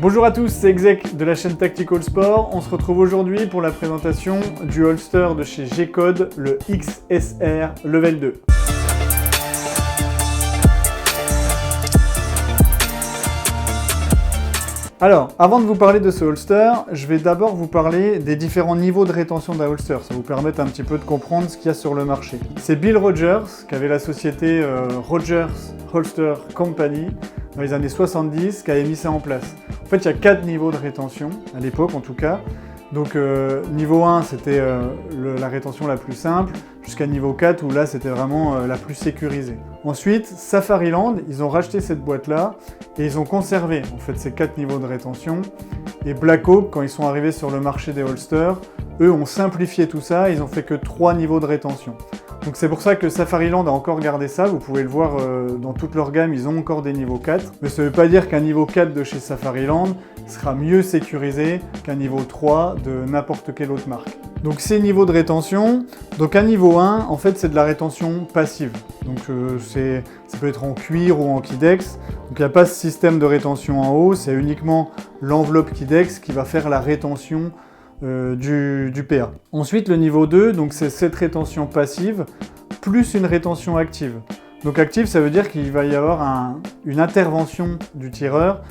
Bonjour à tous, c'est Exec de la chaîne Tactical Sport. On se retrouve aujourd'hui pour la présentation du holster de chez G-Code, le XSR Level 2. Alors, avant de vous parler de ce holster, je vais d'abord vous parler des différents niveaux de rétention d'un holster. Ça vous permet un petit peu de comprendre ce qu'il y a sur le marché. C'est Bill Rogers, qui avait la société Rogers Holster Company dans les années 70, qui avait mis ça en place. En fait, il y a 4 niveaux de rétention, à l'époque en tout cas. Donc niveau 1, c'était la rétention la plus simple, jusqu'à niveau 4 où là c'était vraiment la plus sécurisée. Ensuite, Safariland, ils ont racheté cette boîte-là et ils ont conservé en fait ces 4 niveaux de rétention. Et Black Hawk, quand ils sont arrivés sur le marché des holsters, eux ont simplifié tout ça, ils ont fait que 3 niveaux de rétention. Donc c'est pour ça que Safariland a encore gardé ça, vous pouvez le voir dans toute leur gamme, ils ont encore des niveaux 4. Mais ça ne veut pas dire qu'un niveau 4 de chez Safariland sera mieux sécurisé qu'un niveau 3 de n'importe quelle autre marque. Donc ces niveaux de rétention, donc un niveau 1, en fait c'est de la rétention passive. Donc ça peut être en cuir ou en Kydex. Donc il n'y a pas ce système de rétention en haut, c'est uniquement l'enveloppe Kydex qui va faire la rétention du PA. Ensuite, le niveau 2, donc c'est cette rétention passive plus une rétention active. Donc active, ça veut dire qu'il va y avoir une intervention du tireur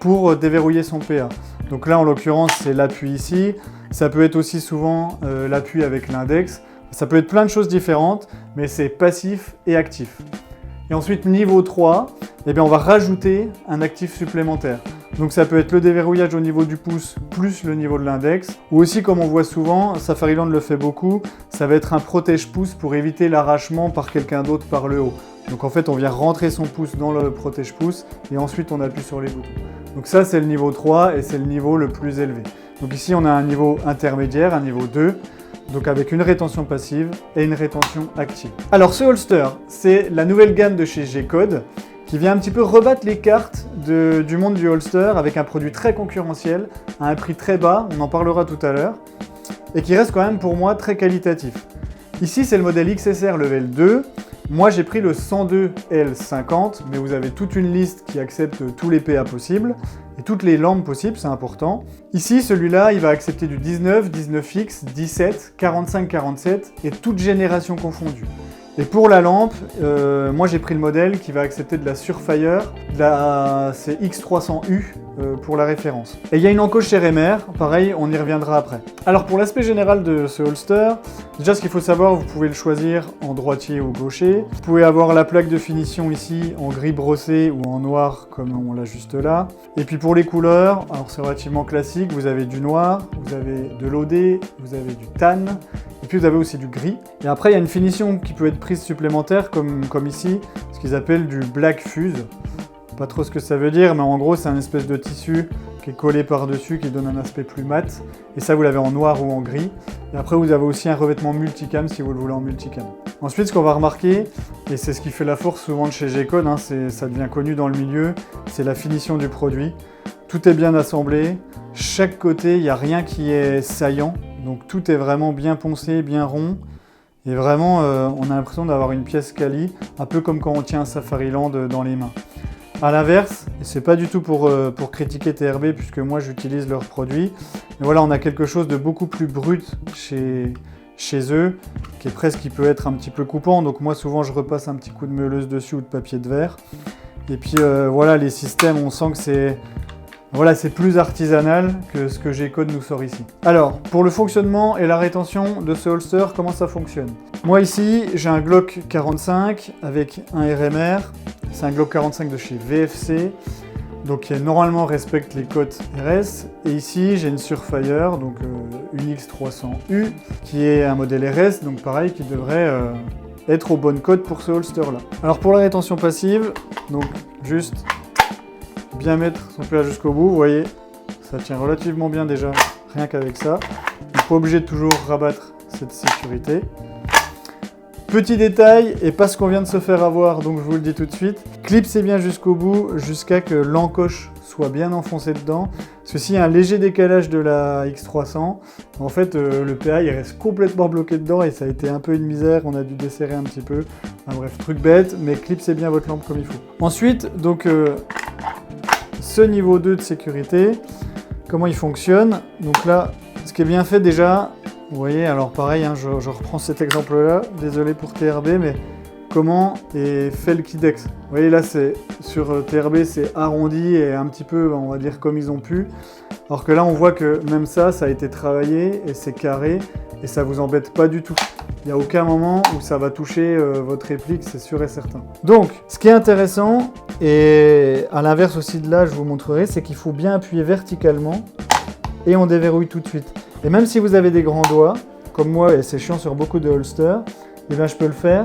pour déverrouiller son PA. Donc là, en l'occurrence, c'est l'appui ici. Ça peut être aussi souvent l'appui avec l'index. Ça peut être plein de choses différentes, mais c'est passif et actif. Et ensuite, niveau 3, eh bien, on va rajouter un actif supplémentaire. Donc ça peut être le déverrouillage au niveau du pouce plus le niveau de l'index. Ou aussi, comme on voit souvent, Safariland le fait beaucoup, ça va être un protège-pouce pour éviter l'arrachement par quelqu'un d'autre par le haut. Donc en fait, on vient rentrer son pouce dans le protège-pouce et ensuite on appuie sur les boutons. Donc ça, c'est le niveau 3 et c'est le niveau le plus élevé. Donc ici, on a un niveau intermédiaire, un niveau 2. Donc avec une rétention passive et une rétention active. Alors ce holster, c'est la nouvelle gamme de chez G-Code qui vient un petit peu rebattre les cartes du monde du holster avec un produit très concurrentiel, à un prix très bas, on en parlera tout à l'heure, et qui reste quand même pour moi très qualitatif. Ici c'est le modèle XSR Level 2, moi j'ai pris le 102L50, mais vous avez toute une liste qui accepte tous les PA possibles, et toutes les lampes possibles, c'est important. Ici, celui-là, il va accepter du 19, 19X, 17, 45, 47 et toutes générations confondues. Et pour la lampe, moi j'ai pris le modèle qui va accepter de la Surefire, c'est X300U pour la référence. Et il y a une encoche RMR, pareil, on y reviendra après. Alors pour l'aspect général de ce holster, déjà ce qu'il faut savoir, vous pouvez le choisir en droitier ou gaucher. Vous pouvez avoir la plaque de finition ici en gris brossé ou en noir comme on l'a juste là. Et puis pour les couleurs, alors c'est relativement classique, vous avez du noir, vous avez de l'OD, vous avez du tan, et puis vous avez aussi du gris. Et après il y a une finition qui peut être prise supplémentaire comme ici, ce qu'ils appellent du black fuse. Pas trop ce que ça veut dire, mais en gros c'est un espèce de tissu qui est collé par-dessus, qui donne un aspect plus mat. Et ça vous l'avez en noir ou en gris. Et après vous avez aussi un revêtement multicam si vous le voulez en multicam. Ensuite ce qu'on va remarquer, et c'est ce qui fait la force souvent de chez G-Code, ça devient connu dans le milieu, c'est la finition du produit. Tout est bien assemblé, chaque côté il n'y a rien qui est saillant, donc tout est vraiment bien poncé, bien rond. Et vraiment on a l'impression d'avoir une pièce quali, un peu comme quand on tient un Safariland dans les mains. A l'inverse, et c'est pas du tout pour critiquer TRB puisque moi j'utilise leurs produits, mais voilà, on a quelque chose de beaucoup plus brut chez eux, qui peut être un petit peu coupant, donc moi souvent je repasse un petit coup de meuleuse dessus ou de papier de verre. Et puis voilà, les systèmes, on sent que c'est plus artisanal que ce que G-Code nous sort ici. Alors, pour le fonctionnement et la rétention de ce holster, comment ça fonctionne? Moi ici, j'ai un Glock 45 avec un RMR. C'est un Glock 45 de chez VFC, donc qui normalement respecte les cotes RS. Et ici, j'ai une Surefire, donc une X300U, qui est un modèle RS, donc pareil, qui devrait être aux bonnes cotes pour ce holster-là. Alors pour la rétention passive, donc juste bien mettre son PA jusqu'au bout, vous voyez, ça tient relativement bien déjà, rien qu'avec ça. On n'est pas obligé de toujours rabattre cette sécurité. Petit détail, et pas ce qu'on vient de se faire avoir, donc je vous le dis tout de suite, clipsez bien jusqu'au bout, jusqu'à que l'encoche soit bien enfoncée dedans. Parce que s'il y a un léger décalage de la X300, en fait le PA il reste complètement bloqué dedans et ça a été un peu une misère, on a dû desserrer un petit peu. Enfin, bref, truc bête, mais clipsez bien votre lampe comme il faut. Ensuite, donc ce ce niveau 2 de sécurité, comment il fonctionne. Donc là, ce qui est bien fait déjà, vous voyez, alors pareil, hein, je reprends cet exemple-là, désolé pour TRB, mais comment est fait le Kidex. Vous voyez là, sur TRB, c'est arrondi et un petit peu, on va dire, comme ils ont pu. Alors que là, on voit que même ça a été travaillé et c'est carré et ça vous embête pas du tout. Il n'y a aucun moment où ça va toucher votre réplique, c'est sûr et certain. Donc, ce qui est intéressant, et à l'inverse aussi de là, je vous montrerai, c'est qu'il faut bien appuyer verticalement et on déverrouille tout de suite. Et même si vous avez des grands doigts, comme moi, et c'est chiant sur beaucoup de holsters, eh bien, je peux le faire,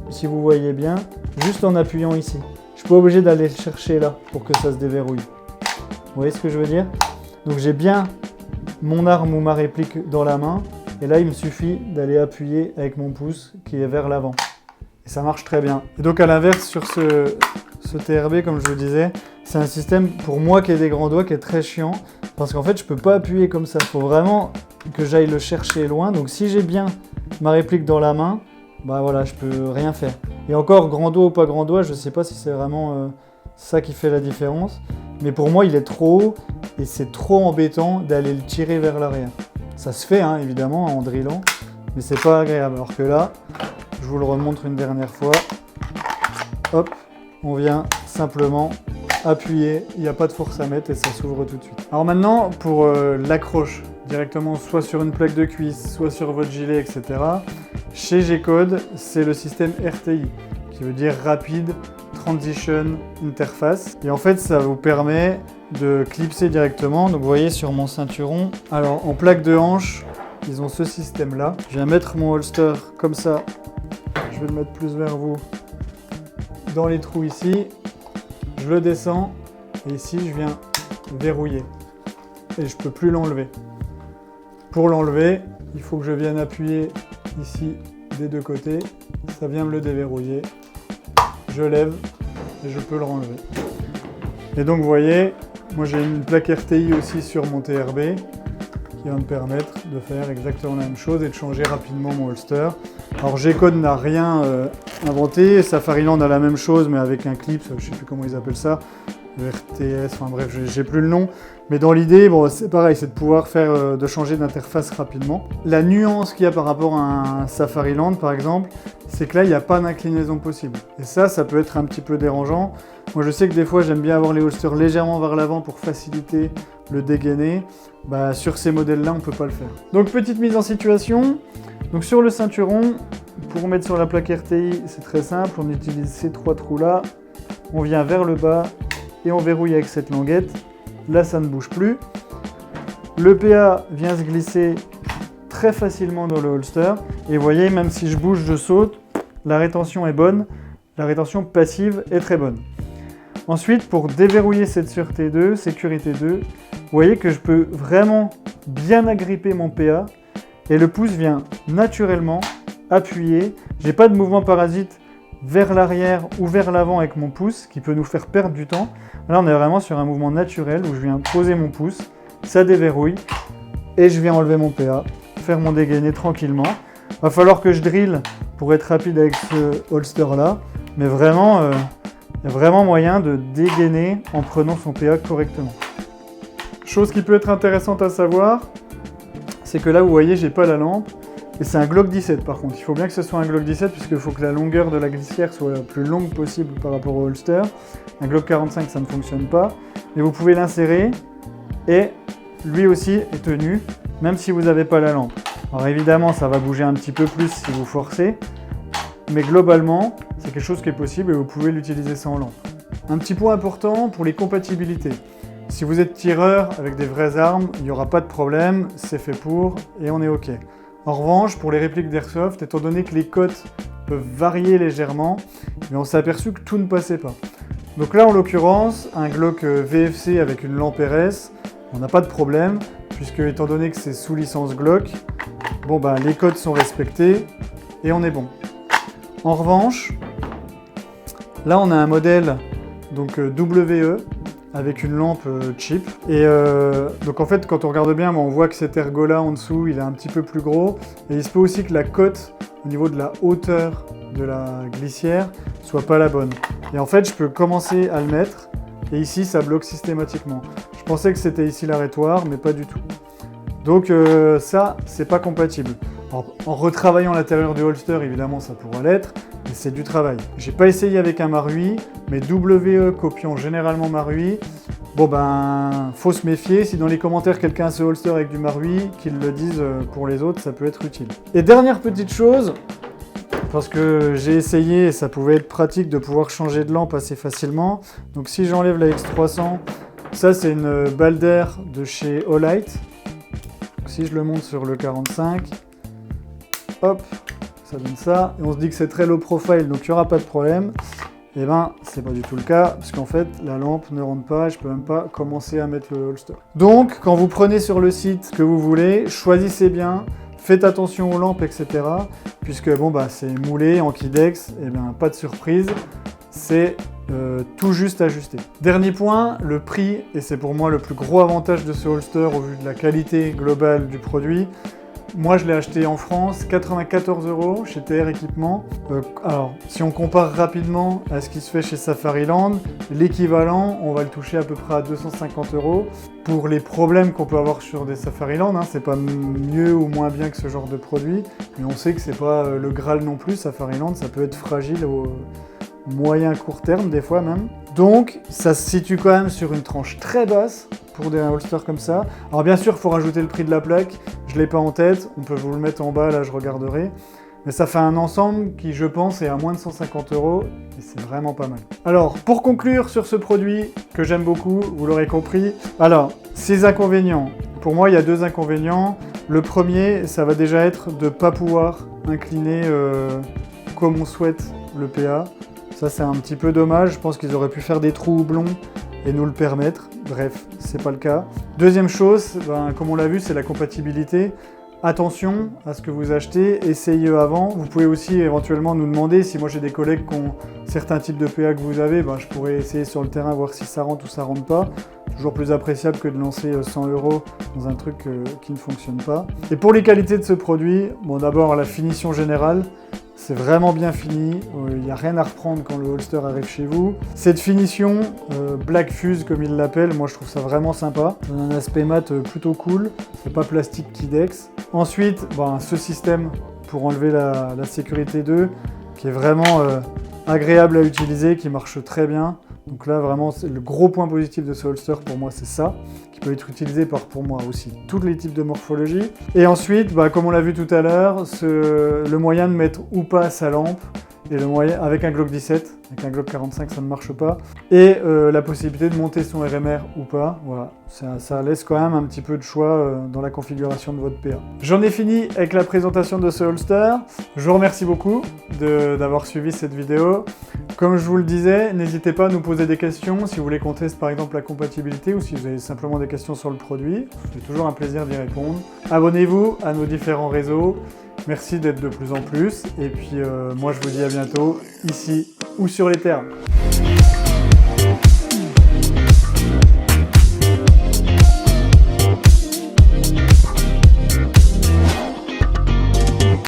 si vous voyez bien, juste en appuyant ici. Je ne suis pas obligé d'aller le chercher là pour que ça se déverrouille. Vous voyez ce que je veux dire? Donc j'ai bien mon arme ou ma réplique dans la main, et là il me suffit d'aller appuyer avec mon pouce qui est vers l'avant. Et ça marche très bien. Et donc à l'inverse, sur ce TRB, comme je vous disais, c'est un système pour moi qui ai des grands doigts qui est très chiant, parce qu'en fait je ne peux pas appuyer comme ça. Il faut vraiment que j'aille le chercher loin. Donc si j'ai bien ma réplique dans la main, bah voilà, je peux rien faire. Et encore, grand doigt ou pas grand doigt, je ne sais pas si c'est vraiment ça qui fait la différence. Mais pour moi, il est trop haut et c'est trop embêtant d'aller le tirer vers l'arrière. Ça se fait, hein, évidemment, en drillant, mais c'est pas agréable. Alors que là, je vous le remontre une dernière fois. Hop, on vient simplement appuyer, il n'y a pas de force à mettre et ça s'ouvre tout de suite. Alors maintenant, pour l'accroche, directement soit sur une plaque de cuisse, soit sur votre gilet, etc. Chez G-Code, c'est le système RTI, qui veut dire Rapid Transition Interface. Et en fait, ça vous permet de clipser directement. Donc vous voyez sur mon ceinturon, alors en plaque de hanche, ils ont ce système-là. Je viens mettre mon holster comme ça. Je vais le mettre plus vers vous. Dans les trous ici, je le descends et ici, je viens verrouiller. Et je ne peux plus l'enlever. Pour l'enlever, il faut que je vienne appuyer ici des deux côtés. Ça vient me le déverrouiller. Je lève et je peux le renlever. Et donc vous voyez, moi j'ai une plaque RTI aussi sur mon TRB qui va me permettre de faire exactement la même chose et de changer rapidement mon holster. Alors G-Code n'a rien inventé, Safariland a la même chose mais avec un clip, je ne sais plus comment ils appellent ça, le RTS, enfin bref, j'ai plus le nom. Mais dans l'idée, bon, c'est pareil, c'est de pouvoir de changer d'interface rapidement. La nuance qu'il y a par rapport à un Safariland, par exemple, c'est que là, il n'y a pas d'inclinaison possible. Et ça peut être un petit peu dérangeant. Moi, je sais que des fois, j'aime bien avoir les holsters légèrement vers l'avant pour faciliter le dégainé. Bah, sur ces modèles-là, on ne peut pas le faire. Donc, petite mise en situation. Donc, sur le ceinturon, pour mettre sur la plaque RTI, c'est très simple. On utilise ces trois trous-là. On vient vers le bas et on verrouille avec cette languette. Là, ça ne bouge plus. Le PA vient se glisser très facilement dans le holster. Et vous voyez, même si je bouge, je saute, la rétention est bonne. La rétention passive est très bonne. Ensuite, pour déverrouiller cette sécurité 2, vous voyez que je peux vraiment bien agripper mon PA. Et le pouce vient naturellement appuyer. Je n'ai pas de mouvement parasite vers l'arrière ou vers l'avant avec mon pouce qui peut nous faire perdre du temps. Là, on est vraiment sur un mouvement naturel où je viens poser mon pouce, ça déverrouille et je viens enlever mon PA, faire mon dégainé tranquillement. Il va falloir que je drille pour être rapide avec ce holster-là, mais vraiment, il y a vraiment moyen de dégainer en prenant son PA correctement. Chose qui peut être intéressante à savoir, c'est que là, vous voyez, j'ai pas la lampe. Et c'est un Glock 17 par contre, il faut bien que ce soit un Glock 17 puisqu'il faut que la longueur de la glissière soit la plus longue possible par rapport au holster. Un Glock 45 ça ne fonctionne pas, mais vous pouvez l'insérer et lui aussi est tenu même si vous n'avez pas la lampe. Alors évidemment ça va bouger un petit peu plus si vous forcez, mais globalement c'est quelque chose qui est possible et vous pouvez l'utiliser sans lampe. Un petit point important pour les compatibilités. Si vous êtes tireur avec des vraies armes, il n'y aura pas de problème, c'est fait pour et on est OK. En revanche, pour les répliques d'Airsoft, étant donné que les cotes peuvent varier légèrement, mais on s'est aperçu que tout ne passait pas. Donc là, en l'occurrence, un Glock VFC avec une lampe RS, on n'a pas de problème, puisque étant donné que c'est sous licence Glock, bon bah les codes sont respectés et on est bon. En revanche, là on a un modèle donc WE avec une lampe cheap. Et donc en fait, quand on regarde bien, on voit que cet ergot-là en dessous, il est un petit peu plus gros. Et il se peut aussi que la cote, au niveau de la hauteur de la glissière, soit pas la bonne. Et en fait, je peux commencer à le mettre et ici ça bloque systématiquement. Je pensais que c'était ici l'arrêtoir, mais pas du tout. Donc ça, c'est pas compatible. Alors, en retravaillant l'intérieur du holster, évidemment ça pourra l'être, mais c'est du travail. J'ai pas essayé avec un Marui, mais WE copiant généralement Marui, bon ben, faut se méfier. Si dans les commentaires quelqu'un a ce holster avec du Marui, qu'il le dise pour les autres, ça peut être utile. Et dernière petite chose, parce que j'ai essayé et ça pouvait être pratique de pouvoir changer de lampe assez facilement. Donc si j'enlève la X300, ça c'est une balle d'air de chez Olight. Si je le monte sur le 45, hop, ça donne ça. Et on se dit que c'est très low profile, donc il n'y aura pas de problème. Et ben, c'est pas du tout le cas, parce qu'en fait, la lampe ne rentre pas, et je peux même pas commencer à mettre le holster. Donc, quand vous prenez sur le site ce que vous voulez, choisissez bien, faites attention aux lampes, etc. Puisque bon, bah, c'est moulé en Kydex, et bien pas de surprise, c'est tout juste ajusté. Dernier point, le prix, et c'est pour moi le plus gros avantage de ce holster au vu de la qualité globale du produit. Moi, je l'ai acheté en France, 94 € chez TR Équipement. Alors, si on compare rapidement à ce qui se fait chez Safariland, l'équivalent, on va le toucher à peu près à 250 €. Pour les problèmes qu'on peut avoir sur des Safariland, hein, c'est pas mieux ou moins bien que ce genre de produit, mais on sait que c'est pas le Graal non plus. Safariland, ça peut être fragile au moyen court terme, des fois même. Donc, ça se situe quand même sur une tranche très basse pour des holsters comme ça. Alors bien sûr, il faut rajouter le prix de la plaque. Je ne l'ai pas en tête, on peut vous le mettre en bas, là je regarderai. Mais ça fait un ensemble qui, je pense, est à moins de 150 € et c'est vraiment pas mal. Alors, pour conclure sur ce produit que j'aime beaucoup, vous l'aurez compris. Alors, ces inconvénients. Pour moi, il y a deux inconvénients. Le premier, ça va déjà être de ne pas pouvoir incliner comme on souhaite le PA. Ça, c'est un petit peu dommage. Je pense qu'ils auraient pu faire des trous houblons et nous le permettre. Bref, c'est pas le cas. Deuxième chose, ben, comme on l'a vu, c'est la compatibilité. Attention à ce que vous achetez, essayez avant. Vous pouvez aussi éventuellement nous demander, si moi j'ai des collègues qui ont certains types de PA que vous avez, ben, je pourrais essayer sur le terrain, voir si ça rentre ou ça rentre pas. Toujours plus appréciable que de lancer 100 € dans un truc qui ne fonctionne pas. Et pour les qualités de ce produit, bon, d'abord la finition générale. C'est vraiment bien fini, il n'y a rien à reprendre quand le holster arrive chez vous. Cette finition, Black Fuse comme ils l'appellent, moi je trouve ça vraiment sympa. Ça donne un aspect mat plutôt cool, c'est pas plastique Kydex. Ensuite, ben, ce système pour enlever la sécurité 2, qui est vraiment agréable à utiliser, qui marche très bien. Donc là vraiment, le gros point positif de ce holster pour moi c'est ça, qui peut être utilisé par pour moi aussi tous les types de morphologie. Et ensuite, bah, comme on l'a vu tout à l'heure, le moyen de mettre ou pas sa lampe, et le moyen avec un Glock 17, avec un Glock 45 ça ne marche pas, et la possibilité de monter son RMR ou pas, voilà, ça laisse quand même un petit peu de choix dans la configuration de votre PA. J'en ai fini avec la présentation de ce holster, je vous remercie beaucoup d'avoir suivi cette vidéo. Comme je vous le disais, n'hésitez pas à nous poser des questions si vous voulez qu'on teste par exemple la compatibilité ou si vous avez simplement des questions sur le produit, c'est toujours un plaisir d'y répondre. Abonnez-vous à nos différents réseaux. Merci d'être de plus en plus, et puis moi je vous dis à bientôt, ici ou sur les terres.